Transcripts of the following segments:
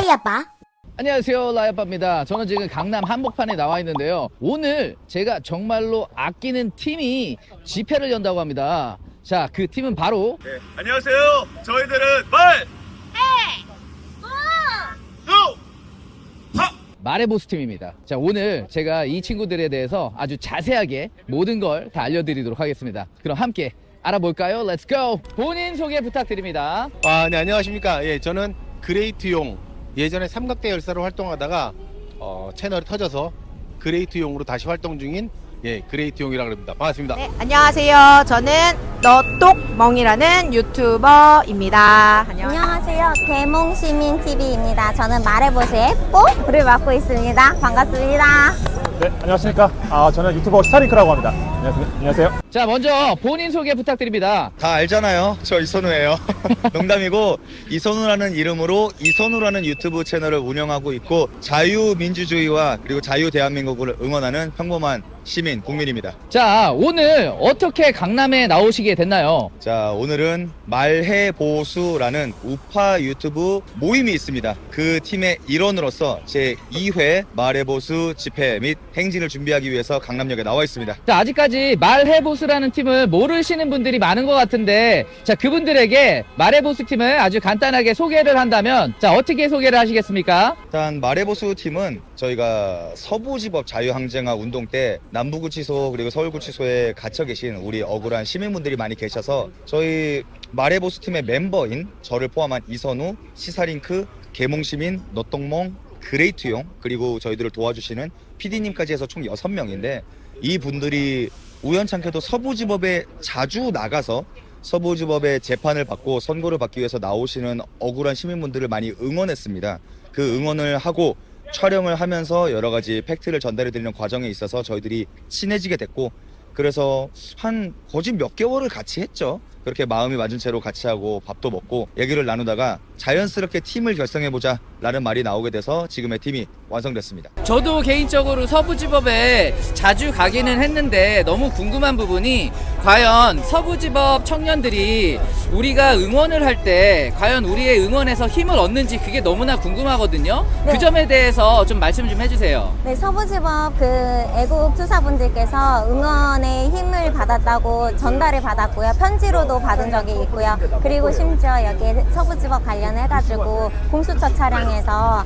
라이아빠. 안녕하세요, 라이아빠입니다. 저는 지금 강남 한복판에 나와 있는데요. 오늘 제가 정말로 아끼는 팀이 집회를 연다고 합니다. 자, 그 팀은 바로 네, 안녕하세요. 저희들은 말, 마레보스 팀입니다. 자, 오늘 제가 이 친구들에 대해서 아주 자세하게 모든 걸 다 알려드리도록 하겠습니다. 그럼 함께 알아볼까요? Let's go! 본인 소개 부탁드립니다. 네, 안녕하십니까. 예, 저는 그레이트용, 예전에 삼각대 열사로 활동하다가 채널이 터져서 그레이트용으로 다시 활동 중인 그레이트용이라고 합니다. 반갑습니다. 네, 안녕하세요. 저는 너똑멍이라는 유튜버입니다. 안녕하세요. 개몽시민TV입니다. 저는 마레보스의 뽀를 맡고 있습니다. 반갑습니다. 네, 안녕하십니까. 저는 유튜버 스타링크라고 합니다. 안녕하세요. 자, 먼저 본인 소개 부탁드립니다. 다 알잖아요. 저 이선우예요. 농담이고, 이선우라는 이름으로 이선우라는 유튜브 채널을 운영하고 있고, 자유민주주의와 그리고 자유대한민국을 응원하는 평범한 시민, 국민입니다. 자, 오늘 어떻게 강남에 나오시게 됐나요? 자, 오늘은 말해보수라는 우파 유튜브 모임이 있습니다. 그 팀의 일원으로서 제 2회 말해보수 집회 및 행진을 준비하기 위해서 강남역에 나와 있습니다. 자, 아직까지 말해보스라는 팀을 모르시는 분들이 많은 것 같은데, 자, 그분들에게 말해보스 팀을 아주 간단하게 소개를 한다면, 자, 어떻게 소개를 하시겠습니까? 일단 말해보수 팀은 저희가 서부지법 자유항쟁화 운동 때 남부구치소 그리고 서울구치소에 갇혀 계신 우리 억울한 시민분들이 많이 계셔서 저희 말해보수 팀의 멤버인 저를 포함한 이선우, 시사링크, 개몽시민, 너똥멍, 그레이트용 그리고 저희들을 도와주시는 PD님까지 해서 총 6명인데 이 분들이 우연찮게도 서부지법에 자주 나가서 서부지법의 재판을 받고 선고를 받기 위해서 나오시는 억울한 시민분들을 많이 응원했습니다. 그 응원을 하고 촬영을 하면서 여러 가지 팩트를 전달해 드리는 과정에 있어서 저희들이 친해지게 됐고 그래서 한 거짓 몇 개월을 같이 했죠. 그렇게 마음이 맞은 채로 같이 하고 밥도 먹고 얘기를 나누다가 자연스럽게 팀을 결성해보자 라는 말이 나오게 돼서 지금의 팀이 완성됐습니다. 저도 개인적으로 서부지법에 자주 가기는 했는데 너무 궁금한 부분이 과연 서부지법 청년들이 우리가 응원을 할 때 과연 우리의 응원에서 힘을 얻는지 그게 너무나 궁금하거든요. 네. 그 점에 대해서 좀 말씀 좀 해주세요. 네, 서부지법 그 애국 투사분들께서 응원의 힘을 받았다고 전달을 받았고요. 편지로도 받은 적이 있고요. 그리고 심지어 여기에 서부지법 관련해가지고 공수처 차량에서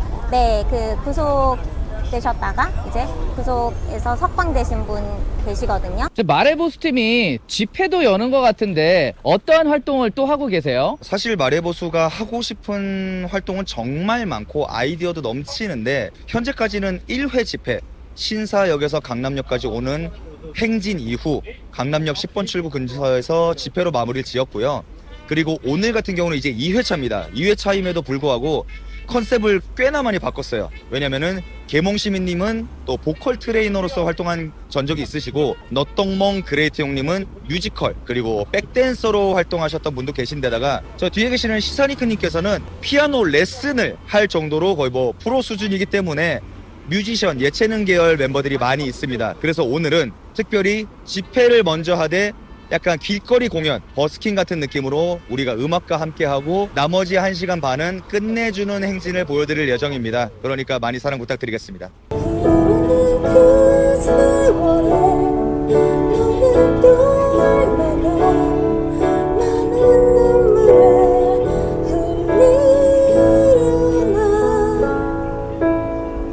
그 구속되셨다가 이제 구속에서 석방되신 분 계시거든요. 말해보스 팀이 집회도 여는 것 같은데 어떠한 활동을 또 하고 계세요? 사실 말해보수가 하고 싶은 활동은 정말 많고 아이디어도 넘치는데 현재까지는 1회 집회 신사역에서 강남역까지 오는 행진 이후 강남역 10번 출구 근처에서 집회로 마무리를 지었고요. 그리고 오늘 같은 경우는 이제 2회차입니다. 2회차임에도 불구하고 컨셉을 꽤나 많이 바꿨어요. 왜냐면은 개몽시민님은 또 보컬 트레이너로서 활동한 전적이 있으시고 너똥멍 그레이트 형님은 뮤지컬 그리고 백댄서로 활동하셨던 분도 계신데다가 저 뒤에 계시는 시사니크님께서는 피아노 레슨을 할 정도로 거의 뭐 프로 수준이기 때문에 뮤지션 예체능 계열 멤버들이 많이 있습니다. 그래서 오늘은 특별히 집회를 먼저 하되 약간 길거리 공연, 버스킹 같은 느낌으로 우리가 음악과 함께하고 나머지 1시간 반은 끝내주는 행진을 보여드릴 예정입니다. 그러니까 많이 사랑 부탁드리겠습니다.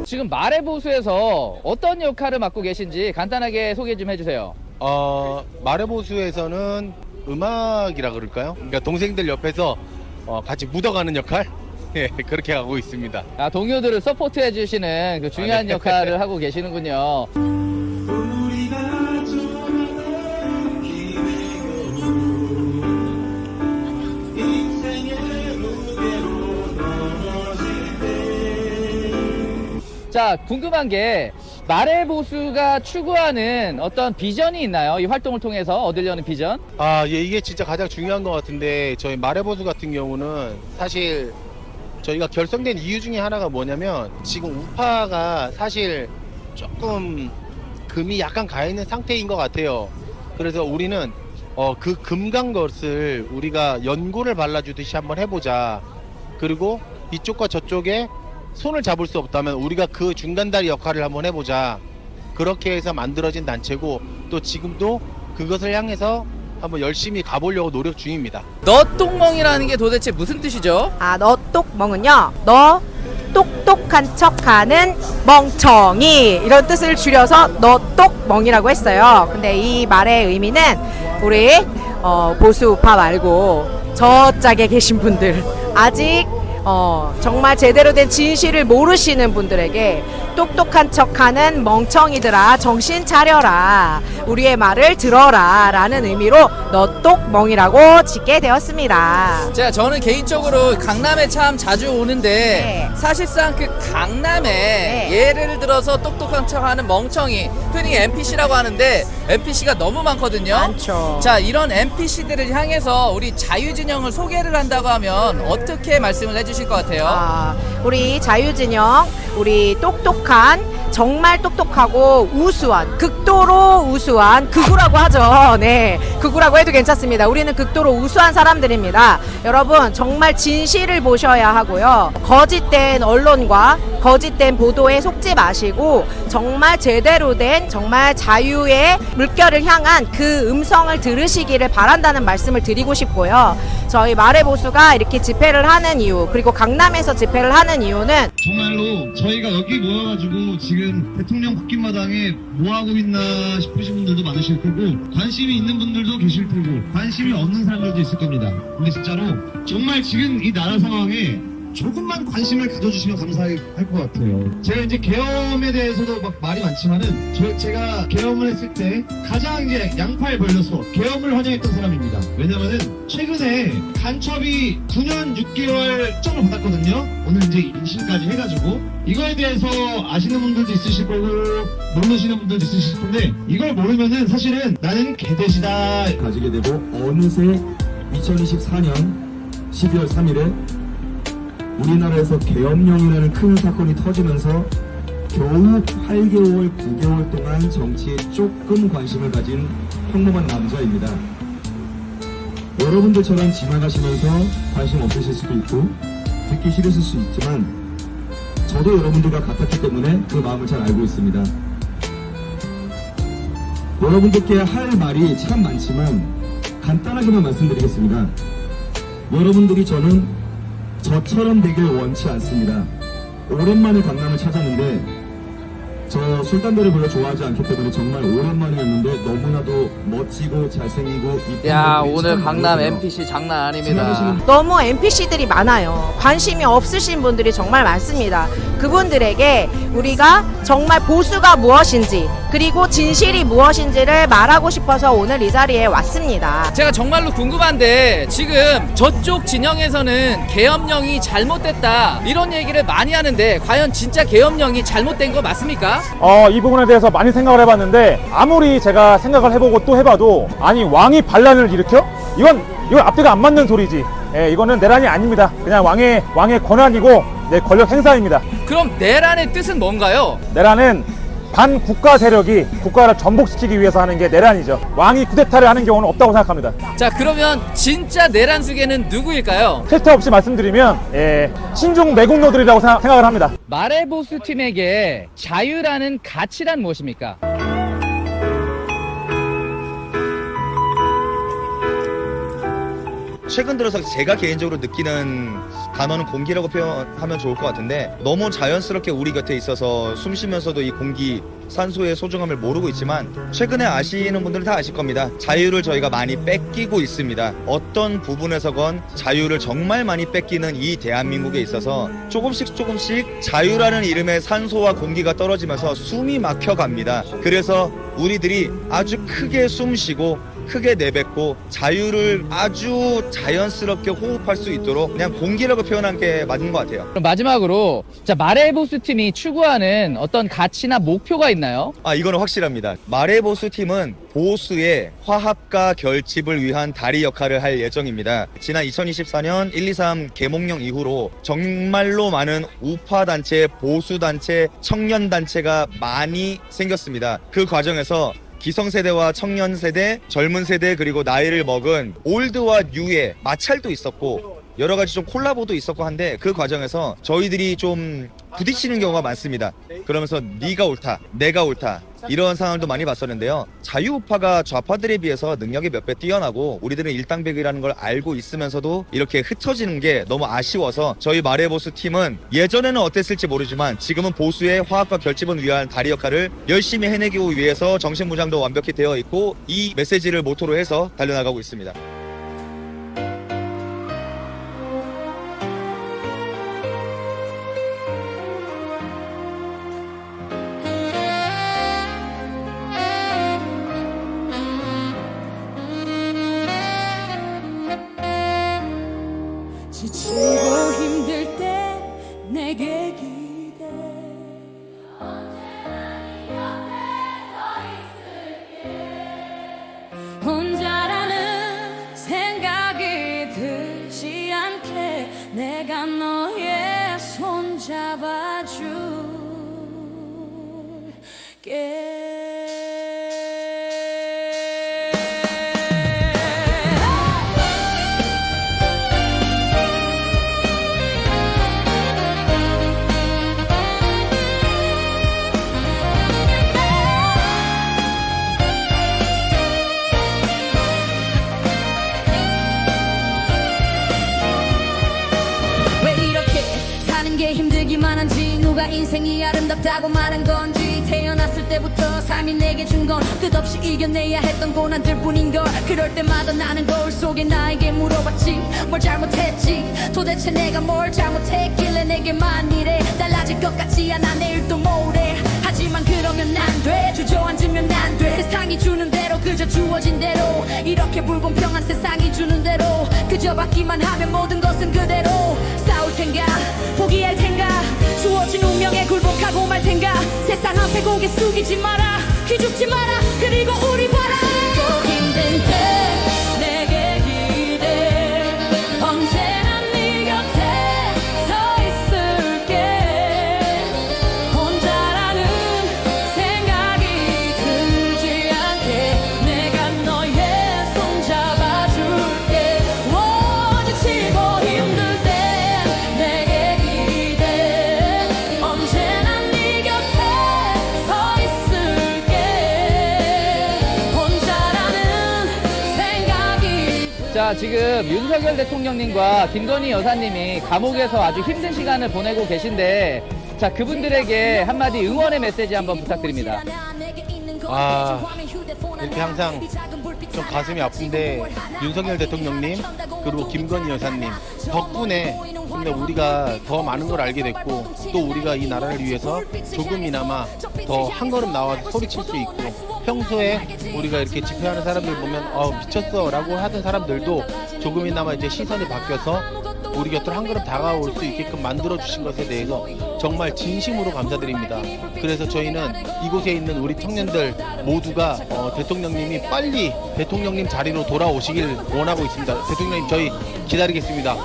지금 말해보수에서 어떤 역할을 맡고 계신지 간단하게 소개 좀 해주세요. 말해보수에서는 음악이라 그럴까요? 그러니까 동생들 옆에서 같이 묻어가는 역할? 예, 그렇게 하고 있습니다. 동료들을 서포트 해주시는 그 중요한 네. 역할을 하고 계시는군요. 자, 궁금한 게 말해보수가 추구하는 어떤 비전이 있나요? 이 활동을 통해서 얻으려는 비전? 이게 진짜 가장 중요한 것 같은데 저희 말해보수 같은 경우는 사실 저희가 결성된 이유 중에 하나가 뭐냐면 지금 우파가 사실 조금 금이 약간 가 있는 상태인 것 같아요. 그래서 우리는 그 금 간 것을 우리가 연고를 발라주듯이 한번 해보자. 그리고 이쪽과 저쪽에 손을 잡을 수 없다면 우리가 그 중간다리 역할을 한번 해보자. 그렇게 해서 만들어진 단체고 또 지금도 그것을 향해서 한번 열심히 가보려고 노력 중입니다. 너똑멍이라는 게 도대체 무슨 뜻이죠? 아, 너 똑멍은요. 너 똑똑한 척하는 멍청이 이런 뜻을 줄여서 너 똑멍이라고 했어요. 근데 이 말의 의미는 우리 보수 우파 말고 저짝에 계신 분들 아직 정말 제대로 된 진실을 모르시는 분들에게 똑똑한 척하는 멍청이들아 정신 차려라 우리의 말을 들어라 라는 의미로 너 똑멍이라고 짓게 되었습니다. 저는 개인적으로 강남에 참 자주 오는데 네. 사실상 그 강남에 네. 예를 들어서 똑똑한 척하는 멍청이, 흔히 NPC라고 하는데 NPC가 너무 많거든요. 많죠. 자, 이런 NPC들을 향해서 우리 자유진영을 소개를 한다고 하면 어떻게 말씀을 해주실 것 같아요? 우리 자유진영 우리 똑똑한 정말 똑똑하고 우수한 극도로 우수한 극우라고 하죠. 네, 극우라고 해도 괜찮습니다. 우리는 극도로 우수한 사람들입니다. 여러분 정말 진실을 보셔야 하고요. 거짓된 언론과 거짓된 보도에 속지 마시고 정말 제대로 된 정말 자유의 물결을 향한 그 음성을 들으시기를 바란다는 말씀을 드리고 싶고요. 저희 말해보수가 이렇게 집회를 하는 이유 그리고 강남에서 집회를 하는 이유는 정말로 저희가 여기 모여가지고 지금 대통령 바뀐 마당에 뭐하고 있나 싶으신 분들도 많으실 거고 관심이 있는 분들도 계실 테고 관심이 없는 사람들도 있을 겁니다. 근데 진짜로 정말 지금 이 나라 상황에 조금만 관심을 가져주시면 감사할 것 같아요. 제가 이제 계엄에 대해서도 막 말이 많지만은 제가 계엄을 했을 때 가장 이제 양팔 벌려서 계엄을 환영했던 사람입니다. 왜냐면은 최근에 간첩이 9년 6개월 형을 받았거든요. 오늘 이제 인신까지 해가지고 이거에 대해서 아시는 분들도 있으실 거고 모르시는 분들도 있으실 텐데 이걸 모르면은 사실은 나는 개돼지다 가지게 되고 어느새 2024년 12월 3일에 우리나라에서 계엄령이라는 큰 사건이 터지면서 겨우 8개월, 9개월 동안 정치에 조금 관심을 가진 평범한 남자입니다. 여러분들처럼 지나가시면서 관심 없으실 수도 있고 듣기 싫으실 수 있지만 저도 여러분들과 같았기 때문에 그 마음을 잘 알고 있습니다. 여러분들께 할 말이 참 많지만 간단하게만 말씀드리겠습니다. 여러분들이 저처럼 되길 원치 않습니다. 오랜만에 강남을 찾았는데 저 술담배를 별로 좋아하지 않기 때문에 정말 오랜만이었는데 너무나도 멋지고 잘생기고 이쁜 야, 분들이 오늘 참 강남 많으세요. NPC 장난 아닙니다. 지나가시는 너무 NPC들이 많아요. 관심이 없으신 분들이 정말 많습니다. 그분들에게 우리가 정말 보수가 무엇인지 그리고 진실이 무엇인지를 말하고 싶어서 오늘 이 자리에 왔습니다. 제가 정말로 궁금한데 지금 저쪽 진영에서는 계엄령이 잘못됐다 이런 얘기를 많이 하는데 과연 진짜 계엄령이 잘못된 거 맞습니까? 이 부분에 대해서 많이 생각을 해봤는데 아무리 제가 생각을 해보고 또 해봐도 아니 왕이 반란을 일으켜? 이건 앞뒤가 안 맞는 소리지. 이거는 내란이 아닙니다. 그냥 왕의 권한이고 권력 행사입니다. 그럼 내란의 뜻은 뭔가요? 내란은 반국가 세력이 국가를 전복시키기 위해서 하는 게 내란이죠. 왕이 쿠데타를 하는 경우는 없다고 생각합니다. 자, 그러면 진짜 내란 수계는 누구일까요? 필터 없이 말씀드리면 신중 매국노들이라고 생각을 합니다. 말해보수 팀에게 자유라는 가치란 무엇입니까? 최근 들어서 제가 개인적으로 느끼는 단어는 공기라고 표현하면 좋을 것 같은데 너무 자연스럽게 우리 곁에 있어서 숨 쉬면서도 이 공기, 산소의 소중함을 모르고 있지만 최근에 아시는 분들은 다 아실 겁니다. 자유를 저희가 많이 뺏기고 있습니다. 어떤 부분에서건 자유를 정말 많이 뺏기는 이 대한민국에 있어서 조금씩 자유라는 이름의 산소와 공기가 떨어지면서 숨이 막혀갑니다. 그래서 우리들이 아주 크게 숨 쉬고 크게 내뱉고 자유를 아주 자연스럽게 호흡할 수 있도록 그냥 공기라고 표현한 게 맞는 것 같아요. 그럼 마지막으로 말해보수 팀이 추구하는 어떤 가치나 목표가 있나요? 이거는 확실합니다. 말해보수 팀은 보수의 화합과 결집을 위한 다리 역할을 할 예정입니다. 지난 2024년 123 계몽령 이후로 정말로 많은 우파단체, 보수단체, 청년단체가 많이 생겼습니다. 그 과정에서 기성세대와 청년세대, 젊은 세대 그리고 나이를 먹은 올드와 뉴의 마찰도 있었고 여러 가지 좀 콜라보도 있었고 한데 그 과정에서 저희들이 좀 부딪히는 경우가 많습니다. 그러면서 네가 옳다, 내가 옳다 이런 상황도 많이 봤었는데요. 자유우파가 좌파들에 비해서 능력이 몇 배 뛰어나고 우리들은 일당백이라는 걸 알고 있으면서도 이렇게 흩어지는 게 너무 아쉬워서 저희 마레보수 팀은 예전에는 어땠을지 모르지만 지금은 보수의 화합과 결집을 위한 다리 역할을 열심히 해내기 위해서 정신무장도 완벽히 되어 있고 이 메시지를 모토로 해서 달려나가고 있습니다. 지치고 힘들 때 내게 기대 혼자라는 생각이 들지 않게 내가 너의 손 왜 이렇게 사는 게 힘들기만 한지 누가 인생이 아름답다고 말한 건지 태어났을 때부터 삶이 내게 준 건 끝없이 이겨내야 했던 고난들 뿐인걸 그럴 때마다 나는 거울 속에 나에게 물어봤지 뭘 잘못했지 도대체 내가 뭘 잘못했길래 내게만 이래 달라질 것 같지 않아 내일도 모레 하지만 그러면 안 돼 주저앉으면 안 돼 세상이 주는 대로 그저 주어진 대로 이렇게 불공평한 세상이 주는 대로 그저 받기만 하면 모든 것은 그대로 싸울 텐가 포기할 텐가 주어진 운명에 굴복하고 말 텐가 세상 앞에 고개 숙이지 마라 기죽지 마라 그리고 우리 봐라 힘든 때 내게 기대 언제나 네 곁에 서 있을게 혼자라는 생각이 들지 않게 내가 너의 손 잡아줄게 지치고 힘들 때 내게 기대 언제나 네 곁에 서 있을게 혼자라는 생각이 자, 지금 윤석열 대통령님과 김건희 여사님이 감옥에서 아주 힘든 시간을 보내고 계신데 자, 그분들에게 한마디 응원의 메시지 한번 부탁드립니다. 이렇게 항상 좀 가슴이 아픈데 윤석열 대통령님 그리고 김건희 여사님 덕분에 근데 우리가 더 많은 걸 알게 됐고 또 우리가 이 나라를 위해서 조금이나마 더 한 걸음 나와서 소리칠 수 있고 평소에 우리가 이렇게 집회하는 사람들 보면 미쳤어 라고 하던 사람들도 조금이나마 이제 시선이 바뀌어서 우리 곁으로 한 걸음 다가올 수 있게끔 만들어 주신 것에 대해서 정말 진심으로 감사드립니다. 그래서 저희는 이곳에 있는 우리 청년들 모두가 대통령님이 빨리 대통령님 자리로 돌아오시길 원하고 있습니다. 대통령님 저희 기다리겠습니다.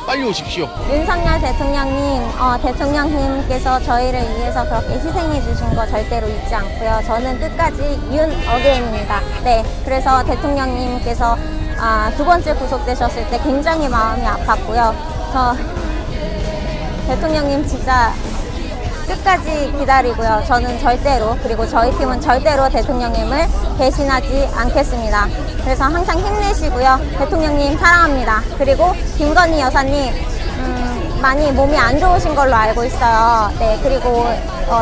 빨리 오십시오. 윤석열 대통령님, 대통령님께서 저희를 위해서 그렇게 희생해 주신 거 절대로 잊지 않고요. 저는 끝까지 윤 어게인입니다. 네, 그래서 대통령님께서 두 번째 구속되셨을 때 굉장히 마음이 아팠고요. 저 대통령님 진짜 끝까지 기다리고요. 저는 절대로, 그리고 저희 팀은 절대로 대통령님을 배신하지 않겠습니다. 그래서 항상 힘내시고요. 대통령님 사랑합니다. 그리고 김건희 여사님 많이 몸이 안 좋으신 걸로 알고 있어요. 네, 그리고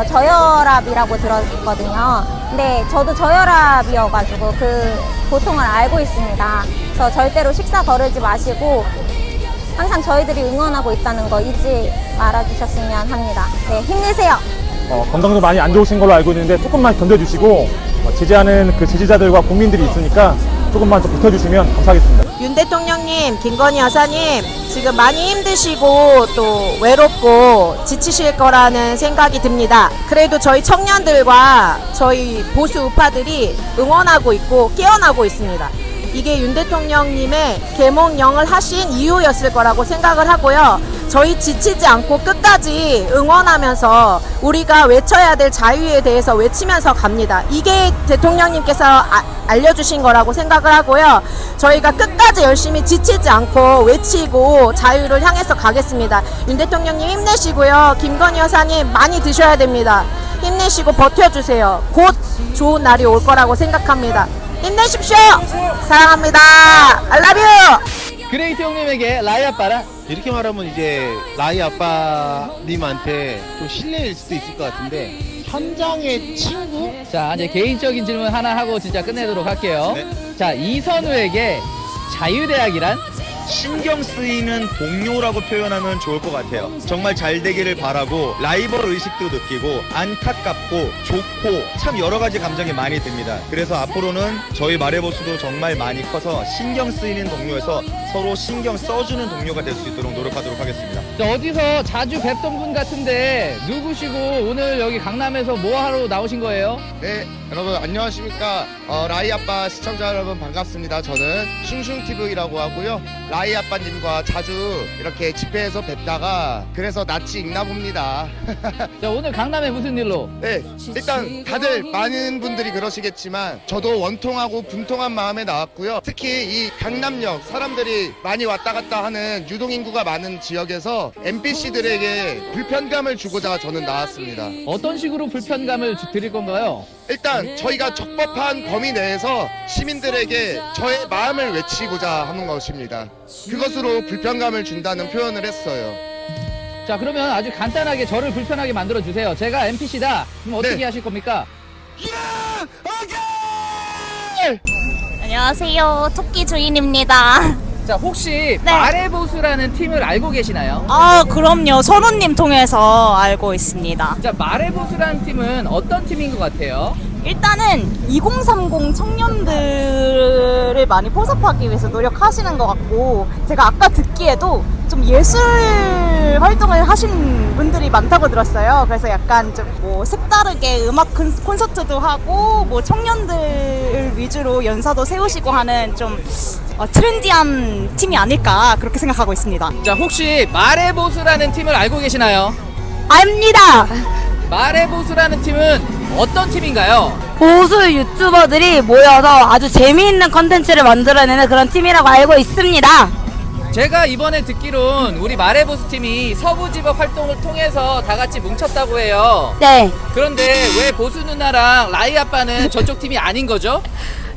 저혈압이라고 들었거든요. 근데 저도 저혈압이어가지고 그 고통을 알고 있습니다. 그래서 절대로 식사 거르지 마시고 항상 저희들이 응원하고 있다는 거 잊지 말아주셨으면 합니다. 네, 힘내세요. 건강도 많이 안 좋으신 걸로 알고 있는데 조금만 견뎌주시고 지지하는 그 지지자들과 국민들이 있으니까 조금만 더 버텨주시면 감사하겠습니다. 윤 대통령님, 김건희 여사님 지금 많이 힘드시고 또 외롭고 지치실 거라는 생각이 듭니다. 그래도 저희 청년들과 저희 보수 우파들이 응원하고 있고 깨어나고 있습니다. 이게 윤 대통령님의 계몽령을 하신 이유였을 거라고 생각을 하고요. 저희 지치지 않고 끝까지 응원하면서 우리가 외쳐야 될 자유에 대해서 외치면서 갑니다. 이게 대통령님께서 알려주신 거라고 생각을 하고요. 저희가 끝까지 열심히 지치지 않고 외치고 자유를 향해서 가겠습니다. 윤 대통령님 힘내시고요. 김건희 여사님 많이 드셔야 됩니다. 힘내시고 버텨주세요. 곧 좋은 날이 올 거라고 생각합니다. 힘내십시오. 사랑합니다. I love you. 그레이트 형님에게 라이 아빠랑 이렇게 말하면 이제 라이 아빠님한테 좀 실례일 수도 있을 것 같은데 현장의 친구? 자 이제 개인적인 질문 하나 하고 진짜 끝내도록 할게요. 네. 자 이선우에게 자유대학이란? 신경 쓰이는 동료라고 표현하면 좋을 것 같아요. 정말 잘 되기를 바라고 라이벌 의식도 느끼고 안타깝고 좋고 참 여러 가지 감정이 많이 듭니다. 그래서 앞으로는 저희 마레보스도 정말 많이 커서 신경 쓰이는 동료에서 서로 신경 써주는 동료가 될 수 있도록 노력하도록 하겠습니다. 자, 어디서 자주 뵙던 분 같은데 누구시고 오늘 여기 강남에서 뭐 하러 나오신 거예요? 네, 여러분 안녕하십니까. 라이 아빠 시청자 여러분 반갑습니다. 저는 슝슝TV라고 하고요. 라이 아빠님과 자주 이렇게 집회에서 뵙다가 그래서 낯이 익나 봅니다. 자 오늘 강남에 무슨 일로? 네, 일단 다들 많은 분들이 그러시겠지만 저도 원통하고 분통한 마음에 나왔고요. 특히 이 강남역 사람들이 많이 왔다 갔다 하는 유동인구가 많은 지역에서 NPC들에게 불편감을 주고자 저는 나왔습니다. 어떤 식으로 불편감을 드릴 건가요? 일단 저희가 적법한 범위 내에서 시민들에게 저의 마음을 외치고자 하는 것입니다. 그것으로 불편감을 준다는 표현을 했어요. 자 그러면 아주 간단하게 저를 불편하게 만들어 주세요. 제가 NPC다. 그럼 어떻게 네. 하실 겁니까? 안녕하세요. 토끼 주인입니다. 자 혹시 네. 마레보스라는 팀을 알고 계시나요? 아, 그럼요. 선우님 통해서 알고 있습니다. 자 마레보스라는 팀은 어떤 팀인 것 같아요? 일단은 2030 청년들을 많이 포섭하기 위해서 노력하시는 것 같고, 제가 아까 듣기에도 좀 예술 활동을 하신 분들이 많다고 들었어요. 그래서 약간 좀 뭐 색다르게 음악 콘서트도 하고, 뭐 청년들 위주로 연사도 세우시고 하는 좀 트렌디한 팀이 아닐까 그렇게 생각하고 있습니다. 자 혹시 마레보스라는 팀을 알고 계시나요? 압니다. 마레보스라는 팀은 어떤 팀인가요? 보수 유튜버들이 모여서 아주 재미있는 컨텐츠를 만들어내는 그런 팀이라고 알고 있습니다. 제가 이번에 듣기론 우리 마레보스 팀이 서부지법 활동을 통해서 다 같이 뭉쳤다고 해요. 네. 그런데 왜 보수 누나랑 라이 아빠는 저쪽 팀이 아닌 거죠?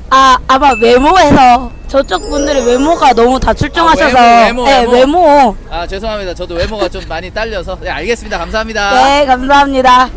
아마 외모에서 저쪽 분들의 외모가 너무 다 출중하셔서. 외모. 네, 외모. 아 죄송합니다. 저도 외모가 좀 많이 딸려서. 네 알겠습니다. 감사합니다. 네, 감사합니다.